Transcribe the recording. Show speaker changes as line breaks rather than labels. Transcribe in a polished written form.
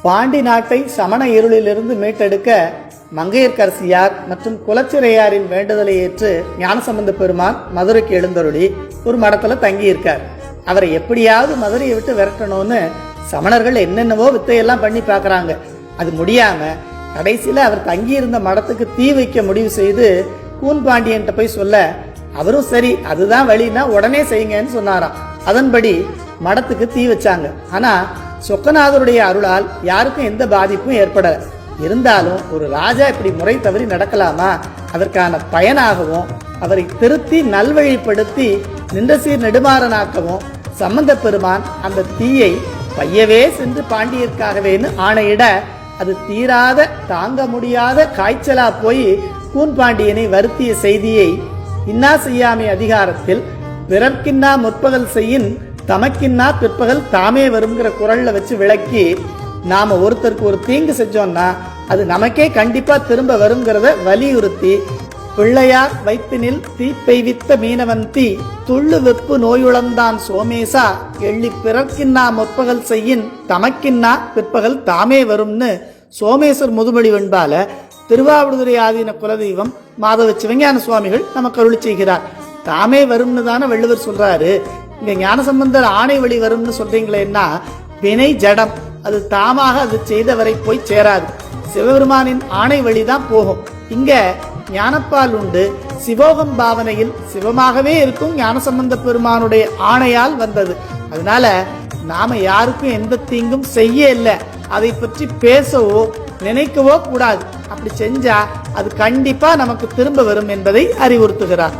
பாண்டி நாட்டை சமண இருளிலிருந்து மீட்டெடுக்க மங்கையர்க்கரசியார் மற்றும் குலச்சிறையாரின் வேண்டுதலை ஏற்று ஞானசம்பந்த பெருமான் மதுரைக்கு எழுந்தருளி ஒரு மடத்துல தங்கியிருக்கார். அவரை எப்படியாவது மதுரையை விட்டு விரட்டணும்னு சமணர்கள் என்னென்னவோ வித்தையெல்லாம் பண்ணி பார்க்கறாங்க. அது முடியாம கடைசியில அவர் தங்கியிருந்த மடத்துக்கு தீ வைக்க முடிவு செய்து கூன் பாண்டியன்ட்ட போய் சொல்ல, அவரும் சரி அதுதான் வழின்னா உடனே செய்யுங்கன்னு சொன்னாராம். அதன்படி மடத்துக்கு தீ வச்சாங்க. ஆனா சொக்கநாதருடைய அருளால் யாருக்கும் எந்த பாதிப்பும் ஏற்படல. இருந்தாலும் ஒரு ராஜா இப்படி முறை தவறி நடக்கலாமா? அதற்கான பயனாகவும் அவரை திருத்தி நல்வழிப்படுத்தி நின்ற சீர் நெடுமாறனாக்கவும் சம்பந்த பெருமான் அந்த தீயை பையவே சென்று பாண்டியர்க்காகவேன்னு ஆணையிட, அது தீராத தாங்க முடியாத காய்ச்சலா போய் கூன் பாண்டியனை வருத்திய செய்தியை இன்னா செய்யாமை அதிகாரத்தில் பிறர்க்கின்னா முற்பகல் செய்யின் தமக்கின்னா பிற்பகல் தாமே வருங்கிற குரல்ல வச்சு விளக்கி, நாம ஒருத்தருக்கு ஒரு தீங்கு செஞ்சோம்னா அது நமக்கே கண்டிப்பா திரும்ப வருங்கிறத வலியுறுத்தி, பிள்ளையார் வைப்பினில் தீப்பெய்வித்த மீனவந்தி துள்ளு வெப்பு நோயுளந்தான் சோமேசா எள்ளி பிறர்க்கின்னா முற்பகல் செய்யின் தமக்கின்னா பிற்பகல் தாமே வரும்னு சோமேஸ்வர் முதுமொழி வெண்பால திருவாவடுதுறை ஆதீன குலதெய்வம் மாதவ சிவஞான சுவாமிகள் நமக்கு அருளி செய்கிறார். தாமே வரும்னு தானே வள்ளுவர் சொல்றாரு. இங்க ஞானசம்பந்தர் ஆணை வழி வரும்னு சொல்றீங்களேன்னா வினை ஜடம், அது தாமாக அது செய்தவரை போய் சேராது. சிவபெருமானின் ஆணை வழிதான் போகும். இங்க ஞானப்பால் உண்டு. சிவோகம் பாவனையில் சிவமாகவே இருக்கும் ஞானசம்பந்த பெருமானுடைய ஆணையால் வந்தது. அதனால நாம யாருக்கும் எந்த தீங்கும் செய்ய இல்லை, அதை பற்றி பேசவோ நினைக்கவோ கூடாது. அப்படி செஞ்சா அது கண்டிப்பா நமக்கு திரும்ப வரும் என்பதை அறிவுறுத்துகிறார்.